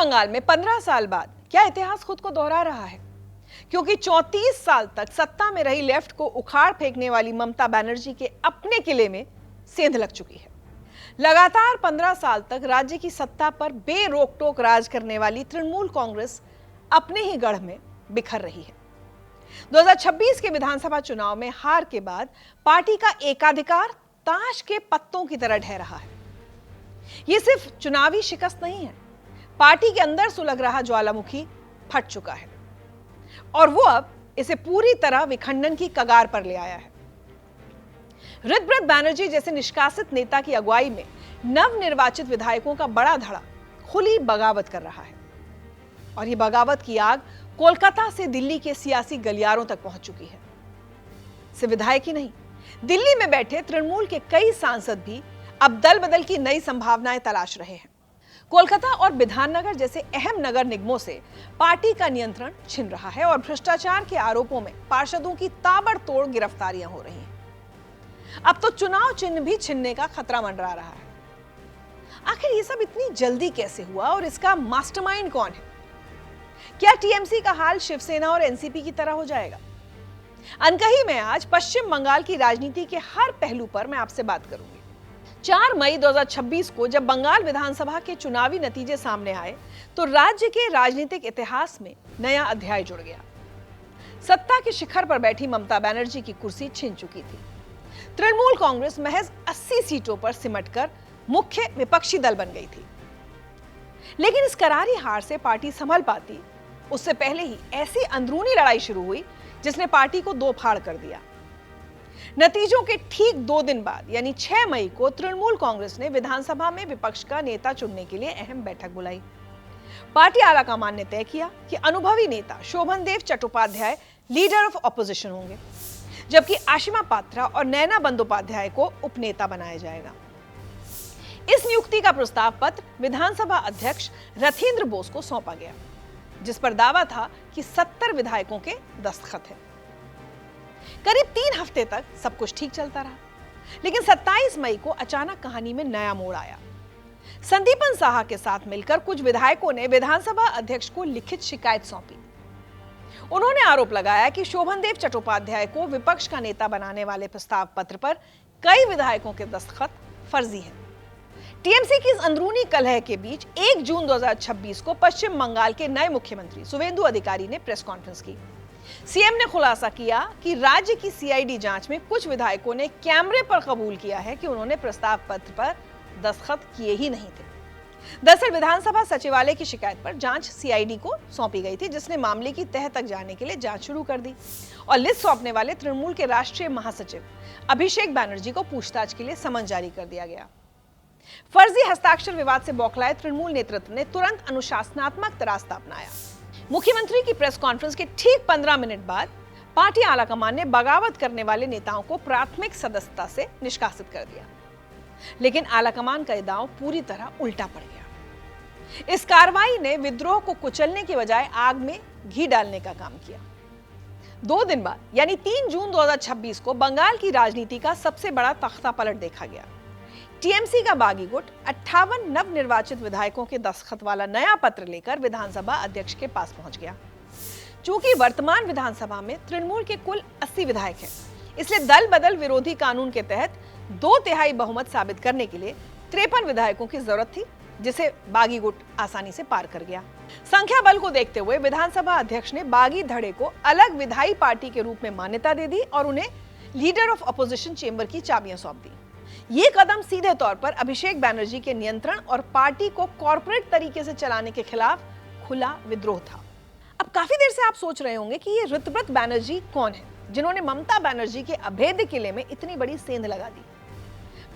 बंगाल में 15 साल बाद क्या इतिहास खुद को दोहरा रहा है? क्योंकि 34 साल तक सत्ता में रही लेफ्ट को उखाड़ फेंकने वाली ममता बनर्जी के अपने किले में सेंध लग चुकी है। लगातार 15 साल तक राज्य की सत्ता पर बेरोक टोक राज करने वाली तृणमूल कांग्रेस अपने ही गढ़ में बिखर रही है। 2026 के विधानसभा चुनाव में हार के बाद पार्टी का एकाधिकार ताश के पत्तों की तरह ढह रहा है। यह सिर्फ चुनावी शिकस्त नहीं है, पार्टी के अंदर सुलग रहा ज्वालामुखी फट चुका है और वो अब इसे पूरी तरह विखंडन की कगार पर ले आया है। ऋतव्रत बैनर्जी जैसे निष्कासित नेता की अगुवाई में नवनिर्वाचित विधायकों का बड़ा धड़ा खुली बगावत कर रहा है और ये बगावत की आग कोलकाता से दिल्ली के सियासी गलियारों तक पहुंच चुकी है। सिर्फ विधायक ही नहीं, दिल्ली में बैठे तृणमूल के कई सांसद भी अब दल बदल की नई संभावनाएं तलाश रहे हैं। कोलकाता और बिधाननगर जैसे अहम नगर निगमों से पार्टी का नियंत्रण छिन रहा है और भ्रष्टाचार के आरोपों में पार्षदों की ताबड़तोड़ गिरफ्तारियां हो रही हैं। अब तो चुनाव चिन्ह भी छिनने का खतरा मंडरा रहा है। आखिर ये सब इतनी जल्दी कैसे हुआ और इसका मास्टरमाइंड कौन है? क्या टीएमसी का हाल शिवसेना और एनसीपी की तरह हो जाएगा? अनकही में आज पश्चिम बंगाल की राजनीति के हर पहलू पर मैं आपसे बात करूंगी। 4 मई 2026 को जब बंगाल विधानसभा के चुनावी नतीजे सामने आए तो राज्य के राजनीतिक इतिहास में नया अध्याय जुड़ गया। सत्ता के शिखर पर बैठी ममता बनर्जी की कुर्सी छिन चुकी थी। तृणमूल कांग्रेस महज 80 सीटों पर सिमटकर मुख्य विपक्षी दल बन गई थी। लेकिन इस करारी हार से पार्टी संभल पाती, उससे पहले ही ऐसी अंदरूनी लड़ाई शुरू हुई जिसने पार्टी को दो फाड़ कर दिया। नतीजों के ठीक 2 दिन बाद यानी 6 मई को तृणमूल कांग्रेस ने विधानसभा में विपक्ष का नेता चुनने के लिए अहम बैठक बुलाई। पार्टी आलाकमान ने तय किया कि अनुभवी नेता शोभन देव चट्टोपाध्याय लीडर ऑफ ऑपोजिशन होंगे, जबकि आशिमा पात्रा और नैना बंदोपाध्याय को उपनेता बनाया जाएगा। इस नियुक्ति का प्रस्ताव पत्र विधानसभा अध्यक्ष रथींद्र बोस को सौंपा गया, जिस पर दावा था कि 70 विधायकों के दस्तखत हैं। करीब 3 हफ्ते तक सब कुछ ठीक चलता रहा, लेकिन 27 मई को अचानक कहानी में नया मोड़ आया। संदीपन साहा के साथ मिलकर कुछ विधायकों ने विधानसभा अध्यक्ष को लिखित शिकायत सौंपी। उन्होंने आरोप लगाया कि शोभन देव चट्टोपाध्याय को विपक्ष का नेता बनाने वाले प्रस्ताव पत्र पर कई विधायकों के दस्तखत फर्जी हैं। टीएमसी की इस अंदरूनी कलह के बीच 1 जून 2026 को पश्चिम बंगाल के नए मुख्यमंत्री शुवेंदु अधिकारी ने प्रेस कॉन्फ्रेंस की। सीएम ने खुलासा किया कि राज्य की सीआईडी जांच में कुछ विधायकों ने कैमरे पर कबूल किया है कि उन्होंने प्रस्ताव पत्र पर दस्तखत किए ही नहीं थे। दरअसल विधानसभा सचिवालय की शिकायत पर जांच सीआईडी को सौंपी गई थी, जिसने मामले की तह तक जाने के लिए जांच शुरू कर दी और लिस्ट सौंपने वाले तृणमूल के राष्ट्रीय महासचिव अभिषेक बैनर्जी को पूछताछ के लिए समन जारी कर दिया गया। फर्जी हस्ताक्षर विवाद से बौखलाए तृणमूल नेतृत्व ने तुरंत अनुशासनात्मक रास्ता अपनाया। मुख्यमंत्री की प्रेस कॉन्फ्रेंस के ठीक 15 मिनट बाद पार्टी आलाकमान ने बगावत करने वाले नेताओं को प्राथमिक सदस्यता से निष्कासित कर दिया, लेकिन आलाकमान का दांव पूरी तरह उल्टा पड़ गया। इस कार्रवाई ने विद्रोह को कुचलने के बजाय आग में घी डालने का काम किया। 2 दिन बाद यानी 3 जून 2026 को बंगाल की राजनीति का सबसे बड़ा तख्ता पलट देखा गया। टीएमसी का बागी गुट 58 नवनिर्वाचित विधायकों के दस्तखत वाला नया पत्र लेकर विधानसभा अध्यक्ष के पास पहुंच गया। चूंकि वर्तमान विधानसभा में तृणमूल के कुल 80 विधायक हैं, इसलिए दल बदल विरोधी कानून के तहत 2/3 बहुमत साबित करने के लिए 53 विधायकों की जरूरत थी, जिसे बागी गुट आसानी से पार कर गया। संख्या बल को देखते हुए विधानसभा अध्यक्ष ने बागी धड़े को अलग विधायी पार्टी के रूप में मान्यता दे दी और उन्हें लीडर ऑफ ऑपोजिशन चेंबर की चाबियां सौंप दी। ये कदम सीधे तौर पर अभिषेक बैनर्जी के नियंत्रण और पार्टी को कॉर्पोरेट तरीके से चलाने के खिलाफ खुला विद्रोह था। अब काफी देर से आप सोच रहे होंगे कि ये ऋतव्रत बैनर्जी कौन है, जिन्होंने ममता बनर्जी के अभेद्य किले में इतनी बड़ी सेंध लगा दी।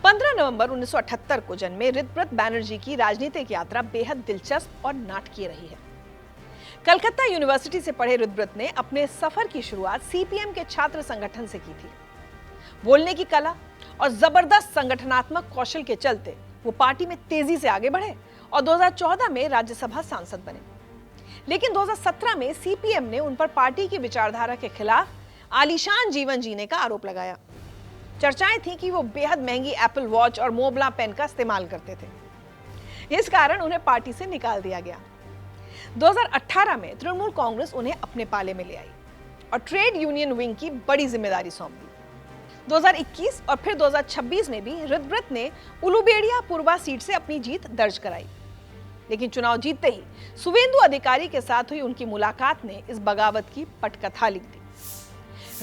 15 नवंबर 1978 को जन्मे ऋतव्रत बैनर्जी की राजनीतिक यात्रा बेहद दिलचस्प और नाटकीय रही है। कलकत्ता यूनिवर्सिटी से पढ़े ऋतव्रत ने अपने सफर की शुरुआत सीपीएम के छात्र संगठन से की थी। बोलने की कला और जबरदस्त संगठनात्मक कौशल के चलते वो पार्टी में तेजी से आगे बढ़े और 2014 में राज्यसभा सांसद बने। लेकिन 2017 में सीपीएम ने उन पर पार्टी की विचारधारा के खिलाफ आलीशान जीवन जीने का आरोप लगाया। चर्चाएं थी कि वो बेहद महंगी एप्पल वॉच और मोबला पेन का इस्तेमाल करते थे। इस कारण उन्हें पार्टी से निकाल दिया गया। 2018 में तृणमूल कांग्रेस उन्हें अपने पाले में ले आई और ट्रेड यूनियन विंग की बड़ी जिम्मेदारी सौंप दी। 2021 और फिर 2026 में भी ऋतव्रत ने उलुबेड़िया पूर्वा सीट से अपनी जीत दर्ज कराई, लेकिन चुनाव जीतते ही सुवेंदु अधिकारी के साथ हुई उनकी मुलाकात ने इस बगावत की पटकथा लिख दी।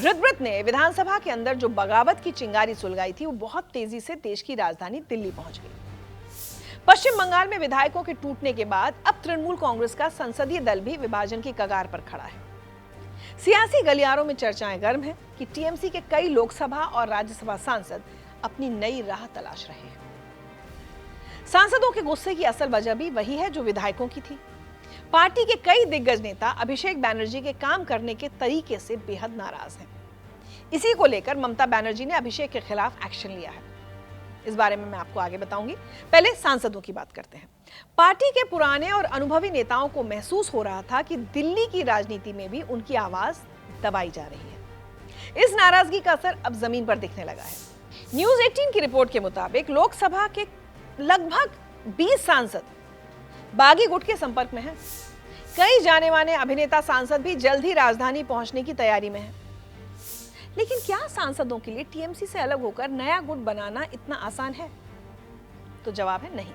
ऋतव्रत ने विधानसभा के अंदर जो बगावत की चिंगारी सुलगाई थी, वो बहुत तेजी से देश की राजधानी दिल्ली पहुंच गई। पश्चिम बंगाल में विधायकों के टूटने के बाद अब तृणमूल कांग्रेस का संसदीय दल भी विभाजन की कगार पर खड़ा है। सियासी गलियारों में चर्चाएं गर्म है कि टीएमसी के कई लोकसभा और राज्यसभा सांसद अपनी नई राह तलाश रहे हैं। सांसदों के गुस्से की असल वजह भी वही है जो विधायकों की थी। पार्टी के कई दिग्गज नेता अभिषेक बैनर्जी के काम करने के तरीके से बेहद नाराज हैं। इसी को लेकर ममता बनर्जी ने अभिषेक के खिलाफ एक्शन लिया है। इस बारे में मैं आपको आगे बताऊंगी। पहले सांसदों की बात करते हैं। पार्टी के पुराने और अनुभवी नेताओं को महसूस हो रहा था कि दिल्ली की राजनीति में भी उनकी आवाज दबाई जा रही है। इस नाराजगी का असर अब जमीन पर दिखने लगा है। न्यूज 18 की रिपोर्ट के मुताबिक लोकसभा के लगभग 20 सांसद बागी गुट के संपर्क में हैं। कई जाने माने अभिनेता सांसद भी जल्द ही राजधानी पहुंचने की तैयारी में हैं। लेकिन क्या सांसदों के लिए टीएमसी से अलग होकर नया गुट बनाना इतना आसान है? तो जवाब है नहीं।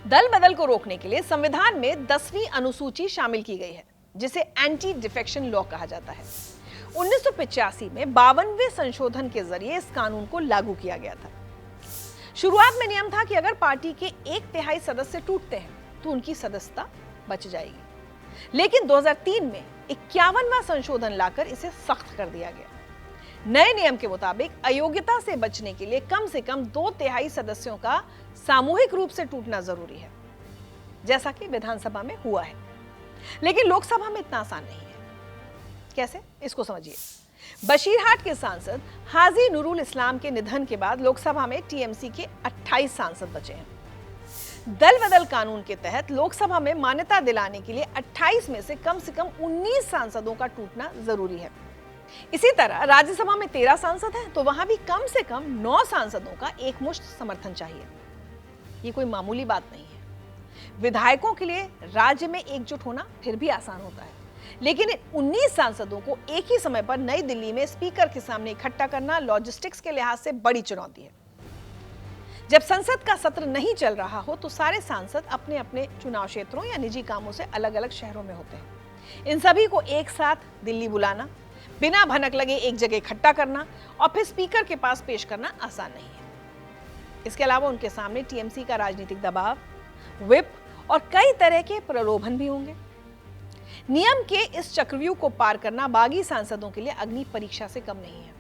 दल बदल को रोकने के लिए संविधान में 10वीं अनुसूची शामिल की गई है, जिसे एंटी डिफेक्शन लॉ कहा जाता है। 1985 में 52वें संशोधन के जरिए इस कानून को लागू किया गया था। शुरुआत में नियम था कि अगर पार्टी के 1/3 सदस्य टूटते हैं तो उनकी सदस्यता बच जाएगी, लेकिन 2003 में 51वां संशोधन लाकर इसे सख्त कर दिया गया। नए नियम के मुताबिक अयोग्यता से बचने के लिए कम से कम 2/3 सदस्यों का सामूहिक रूप से टूटना जरूरी है, जैसा कि विधानसभा में हुआ है। लेकिन लोकसभा में इतना आसान नहीं है। कैसे? इसको समझिए। बशीरहाट के सांसद हाजी नूरुल इस्लाम के निधन के बाद लोकसभा में टीएमसी के 28 सांसद बचे हैं। दल बदल कानून के तहत लोकसभा में मान्यता दिलाने के लिए 28 में से कम 19 सांसदों का टूटना जरूरी है। इसी तरह राज्यसभा में 13 सांसद हैं, तो वहां भी कम से कम 9 सांसदों का एकमुश्त समर्थन चाहिए। ये कोई मामूली बात नहीं है। विधायकों के लिए राज्य में एकजुट होना फिर भी आसान होता है, लेकिन 19 सांसदों को एक ही समय पर नई दिल्ली में स्पीकर के सामने इकट्ठा करना लॉजिस्टिक्स के लिहाज से बड़ी चुनौती है। जब संसद का सत्र नहीं चल रहा हो तो सारे सांसद अपने अपने चुनाव क्षेत्रों या निजी कामों से अलग अलग शहरों में होते हैं। इन सभी को एक साथ दिल्ली बुलाना, बिना भनक लगे एक जगह इकट्ठा करना और फिर स्पीकर के पास पेश करना आसान नहीं है। इसके अलावा उनके सामने टीएमसी का राजनीतिक दबाव, व्हिप और कई तरह के प्रलोभन भी होंगे। नियम के इस चक्रव्यूह को पार करना बागी सांसदों के लिए अग्नि परीक्षा से कम नहीं है।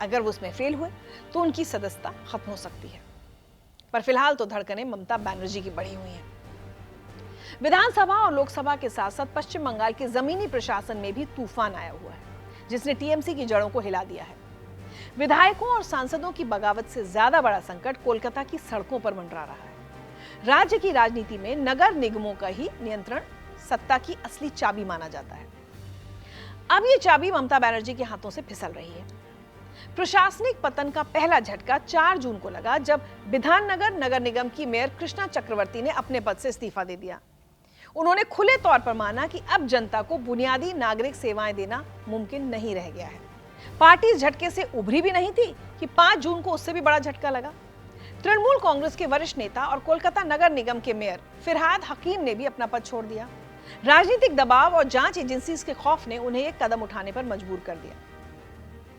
अगर वो उसमें फेल हुए तो उनकी सदस्यता खत्म हो सकती है। पर फिलहाल तो धड़कनें ममता बनर्जी की बढ़ी हुई हैं। विधानसभा और लोकसभा के साथ साथ पश्चिम बंगाल के जमीनी प्रशासन में भी तूफान आया हुआ है, जिसने टीएमसी की जड़ों को हिला दिया है। विधायकों और सांसदों की बगावत से ज्यादा बड़ा संकट कोलकाता की सड़कों पर मंडरा रहा है। राज्य की राजनीति में नगर निगमों का ही नियंत्रण सत्ता की असली चाबी माना जाता है। अब ये चाबी ममता बनर्जी के हाथों से फिसल रही है। प्रशासनिक पतन का पहला झटका 4 जून को लगा, जब विधाननगर नगर निगम की मेयर कृष्णा चक्रवर्ती ने अपने पद से इस्तीफा दे दिया। उन्होंने खुले तौर पर माना कि अब जनता को बुनियादी नागरिक सेवाएं देना मुमकिन नहीं रह गया है। पार्टी इस झटके से उभरी भी नहीं थी कि 5 जून को उससे भी बड़ा झटका लगा। तृणमूल कांग्रेस के वरिष्ठ नेता और कोलकाता नगर निगम के मेयर फिरहाद हकीम ने भी अपना पद छोड़ दिया। राजनीतिक दबाव और जांच एजेंसी के खौफ ने उन्हें एक कदम उठाने पर मजबूर कर दिया।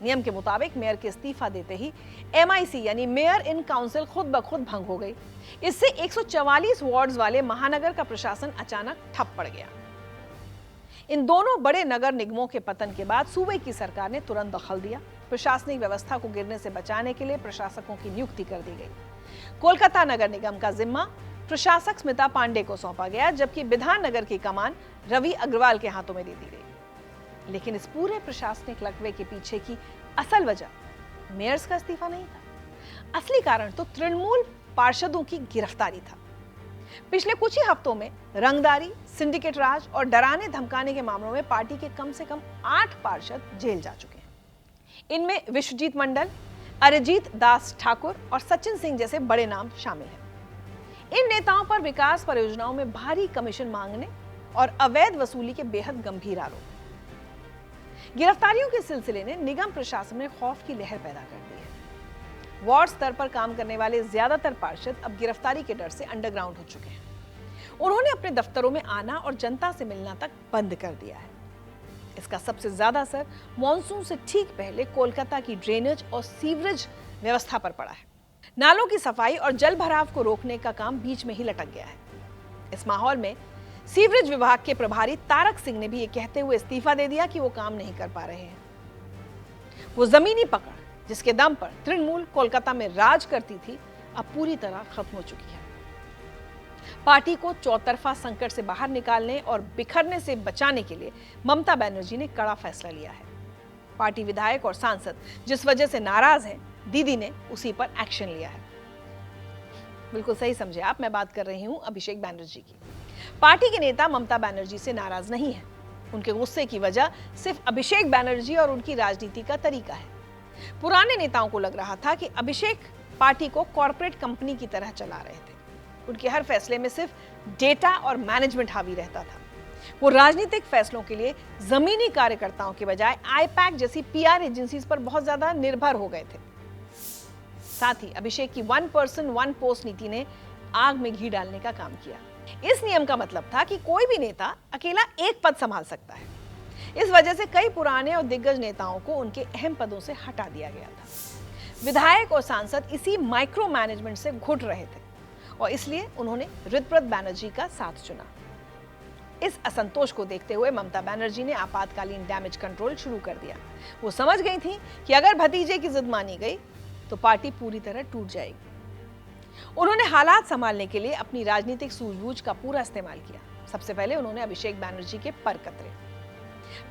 नियम के मुताबिक मेयर के इस्तीफा देते ही एमआईसी यानी मेयर इन काउंसिल खुद ब खुद भंग हो गई। इससे 144 वार्ड्स वाले महानगर का प्रशासन अचानक ठप पड़ गया। इन दोनों बड़े नगर निगमों के पतन के बाद सूबे की सरकार ने तुरंत दखल दिया। प्रशासनिक व्यवस्था को गिरने से बचाने के लिए प्रशासकों की नियुक्ति कर दी गई। कोलकाता नगर निगम का जिम्मा प्रशासक स्मिता पांडे को सौंपा गया, जबकि विधाननगर की कमान रवि अग्रवाल के हाथों में दे दी गई। लेकिन इस पूरे प्रशासनिक लकवे के पीछे की असल वजह मेयर्स का इस्तीफा नहीं था। असली कारण तो तृणमूल पार्षदों की गिरफ्तारी था। पिछले कुछ ही हफ्तों में रंगदारी, सिंडिकेट राज और डराने धमकाने के मामलों में पार्टी के कम से कम 8 पार्षद जेल जा चुके हैं। इनमें विश्वजीत मंडल, अरिजीत दास ठाकुर और सचिन सिंह जैसे बड़े नाम शामिल हैं। इन नेताओं पर विकास परियोजनाओं में भारी कमीशन मांगने और अवैध वसूली के बेहद गंभीर आरोप। गिरफ्तारियों के सिलसिले ने निगम प्रशासन में खौफ की लहर पैदा कर दी है। वार्ड स्तर पर काम करने वाले ज्यादातर पार्षद अब गिरफ्तारी के डर से अंडरग्राउंड हो चुके हैं। उन्होंने अपने दफ्तरों में आना और जनता से मिलना तक बंद कर दिया है। इसका सबसे ज्यादा असर मॉनसून से ठीक पहले कोलकाता की ड्रेनेज और सीवरेज व्यवस्था पर पड़ा है। नालों की सफाई और जल भराव को रोकने का काम बीच में ही लटक गया है। इस माहौल में सीवरेज विभाग के प्रभारी तारक सिंह ने भी ये कहते हुए इस्तीफा दे दिया कि वो काम नहीं कर पा रहे हैं। वो जमीनी पकड़ जिसके दम पर तृणमूल कोलकाता में राज करती थी, अब पूरी तरह खत्म हो चुकी है। पार्टी को चौतरफा संकट से बाहर निकालने और बिखरने से बचाने के लिए ममता बनर्जी ने कड़ा फैसला लिया है। पार्टी विधायक और सांसद जिस वजह से नाराज हैं, दीदी ने उसी पर एक्शन लिया है। बिल्कुल सही समझे आप, मैं बात कर रही हूं अभिषेक बनर्जी की। पार्टी के नेता ममता बनर्जी से नाराज नहीं है। उनके गुस्से की वजह सिर्फ अभिषेक बनर्जी और उनकी राजनीति का तरीका है। पुराने नेताओं को लग रहा था कि अभिषेक पार्टी को कॉर्पोरेट कंपनी की तरह चला रहे थे। उनके हर फैसले में सिर्फ डेटा और मैनेजमेंट हावी रहता था। वो राजनीतिक फैसलों के लिए जमीनी कार्यकर्ताओं के बजाय आईपैक जैसी पीआर एजेंसीज पर बहुत ज्यादा निर्भर हो गए थे। साथ ही अभिषेक की 1 पर्सन 1 पोस्ट नीति ने आग में घी डालने का काम किया। इस नियम का मतलब था कि कोई भी नेता अकेला एक पद संभाल सकता है। इस वजह से कई पुराने और दिग्गज नेताओं को उनके अहम पदों से हटा दिया गया था। विधायक और सांसद इसी माइक्रो मैनेजमेंट से घुट रहे थे और इसलिए उन्होंने ऋतव्रत बनर्जी का साथ चुना। इस असंतोष को देखते हुए ममता बनर्जी ने आपातकालीन डैमेज कंट्रोल शुरू कर दिया। वो समझ गई थी कि अगर भतीजे की जिद मानी गई तो पार्टी पूरी तरह टूट जाएगी। उन्होंने हालात संभालने के लिए अपनी राजनीतिक सूझबूझ का पूरा इस्तेमाल किया। सबसे पहले उन्होंने अभिषेक बनर्जी के पर कतरे।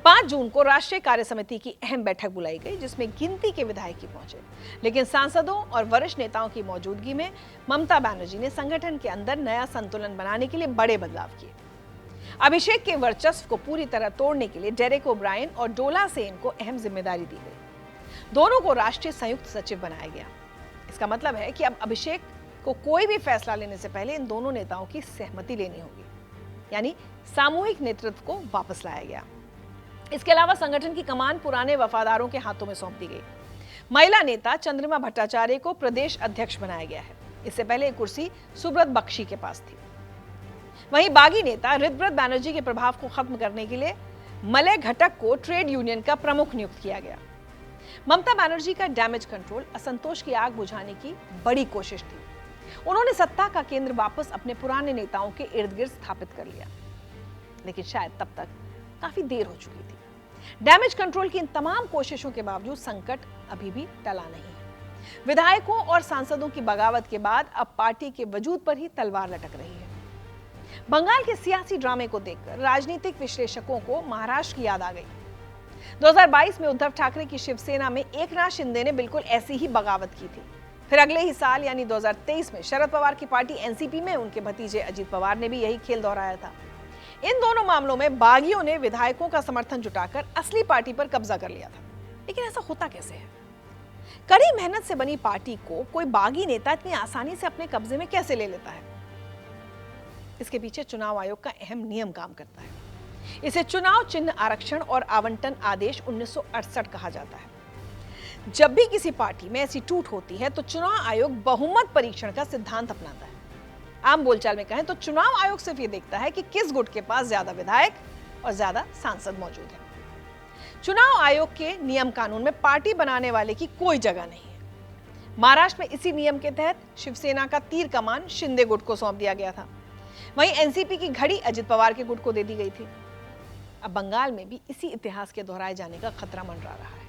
5 जून को राष्ट्रीय कार्य समिति की अहम बैठक बुलाई गई, जिसमें गिनती के विधायक ही पहुंचे, लेकिन सांसदों और वरिष्ठ नेताओं की मौजूदगी में ममता बनर्जी ने संगठन के अंदर नया संतुलन बनाने के लिए बड़े बदलाव किए। अभिषेक के वर्चस्व को पूरी तरह तोड़ने के लिए डेरेक ओब्रायन और डोला सेन को अहम जिम्मेदारी दी गई। दोनों को राष्ट्रीय संयुक्त सचिव बनाया गया। इसका मतलब है कि अब अभिषेक को कोई भी फैसला लेने से पहले इन दोनों नेताओं की सहमति लेनी होगी, यानी सामूहिक नेतृत्व को वापस लाया गया। इसके अलावा संगठन की कमान पुराने वफादारों के हाथों में सौंप दी गई। महिला नेता चंद्रिमा भट्टाचार्य को प्रदेश अध्यक्ष बनाया गया है। इससे पहले एक कुर्सी सुब्रत बख्शी के पास थी। वहीं बागी नेता ऋतव्रत बनर्जी के प्रभाव को खत्म करने के लिए मलय घटक को ट्रेड यूनियन का प्रमुख नियुक्त किया गया। ममता बनर्जी का डैमेज कंट्रोल असंतोष की आग बुझाने की बड़ी कोशिश थी। उन्होंने सत्ता का केंद्र वापस अपने पुराने नेताओं के इर्द गिर्द स्थापित कर लिया, लेकिन शायद तब तक काफी देर हो चुकी थी। डैमेज कंट्रोल की इन तमाम कोशिशों के बावजूद संकट अभी भी टला नहीं है। विधायकों और सांसदों की बगावत के बाद अब पार्टी के वजूद पर ही तलवार लटक रही है। बंगाल के सियासी ड्रामे को देखकर राजनीतिक विश्लेषकों को महाराष्ट्र की याद आ गई। 2022 में उद्धव ठाकरे की शिवसेना में एकनाथ शिंदे ने बिल्कुल ऐसी ही बगावत की थी। फिर अगले ही साल यानी 2023 में शरद पवार की पार्टी एनसीपी में उनके भतीजे अजित पवार ने भी यही खेल दोहराया था। इन दोनों मामलों में बागियों ने विधायकों का समर्थन जुटाकर असली पार्टी पर कब्जा कर लिया था। लेकिन ऐसा होता कैसे है? कड़ी मेहनत से बनी पार्टी को कोई बागी नेता इतनी आसानी से अपने कब्जे में कैसे ले लेता है? इसके पीछे चुनाव आयोग का अहम नियम काम करता है। इसे चुनाव चिन्ह आरक्षण और आवंटन आदेश 1968 कहा जाता है। जब भी किसी पार्टी में ऐसी टूट होती है तो चुनाव आयोग बहुमत परीक्षण का सिद्धांत अपनाता है। आम बोलचाल में कहें तो चुनाव आयोग सिर्फ ये देखता है कि किस गुट के पास ज्यादा विधायक और ज्यादा सांसद मौजूद है। चुनाव आयोग के नियम कानून में पार्टी बनाने वाले की कोई जगह नहीं है। महाराष्ट्र में इसी नियम के तहत शिवसेना का तीर कमान शिंदे गुट को सौंप दिया गया था। वहीं एनसीपी की घड़ी अजित पवार के गुट को दे दी गई थी। अब बंगाल में भी इसी इतिहास के दोहराए जाने का खतरा मंडरा रहा है।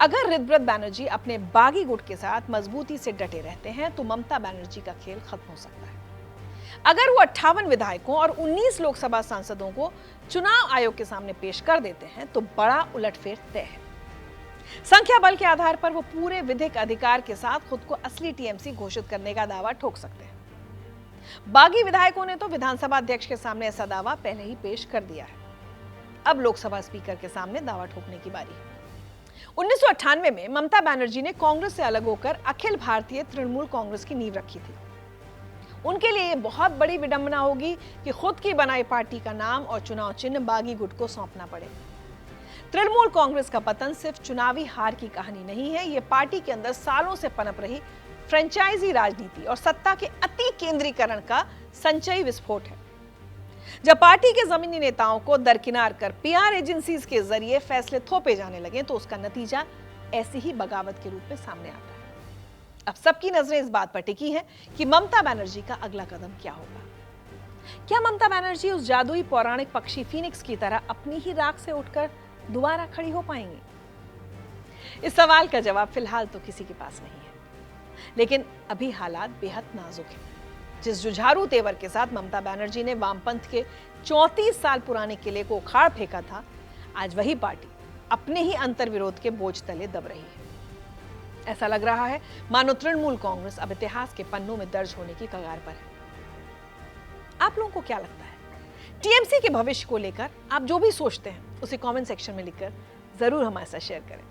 अगर ऋतव्रत बनर्जी अपने बागी गुट के साथ मजबूती से डटे रहते हैं तो ममता बनर्जी का खेल खत्म हो सकता है। अगर वो 58 विधायकों और 19 लोकसभा सांसदों को चुनाव आयोग के सामने पेश कर देते हैं तो बड़ा उलटफेर तय है। संख्या बल के आधार पर वो पूरे विधिक अधिकार के साथ खुद को असली टीएमसी घोषित करने का दावा ठोक सकते हैं। बागी विधायकों ने तो विधानसभा अध्यक्ष के सामने ऐसा दावा पहले ही पेश कर दिया है। अब लोकसभा स्पीकर के सामने दावा ठोकने की बारी है। 1998 में ममता बनर्जी ने कांग्रेस से अलग होकर अखिल भारतीय तृणमूल कांग्रेस की नींव रखी थी। उनके लिए बहुत बड़ी विडंबना होगी कि खुद की बनाई पार्टी का नाम और चुनाव चिन्ह बागी गुट को सौंपना पड़े। तृणमूल कांग्रेस का पतन सिर्फ चुनावी हार की कहानी नहीं है, यह पार्टी के अंदर सालों से पनप रही फ्रेंचाइजी राजनीति और सत्ता के अति केंद्रीकरण का संचयी विस्फोट है। जब पार्टी के जमीनी नेताओं को दरकिनार कर पीआर एजेंसीज के जरिए फैसले थोपे जाने लगे तो उसका नतीजा ऐसी ही बगावत के रूप में सामने आता है। अब सबकी नजरें इस बात पर टिकी हैं कि ममता बनर्जी का अगला कदम क्या होगा। क्या ममता बनर्जी उस जादुई पौराणिक पक्षी फीनिक्स की तरह अपनी ही राख से उठकर दोबारा खड़ी हो पाएंगी? इस सवाल का जवाब फिलहाल तो किसी के पास नहीं है, लेकिन अभी हालात बेहद नाजुक हैं। जिस जुझारू तेवर के साथ ममता बनर्जी ने वामपंथ के 34 साल पुराने किले को उखाड़ फेंका था, आज वही पार्टी अपने ही अंतर्विरोध के बोझ तले दब रही है। ऐसा लग रहा है मानो तृणमूल कांग्रेस अब इतिहास के पन्नों में दर्ज होने की कगार पर है। आप लोगों को क्या लगता है? टीएमसी के भविष्य को लेकर आप जो भी सोचते हैं उसे कमेंट सेक्शन में लिखकर जरूर हमारे साथ शेयर करें।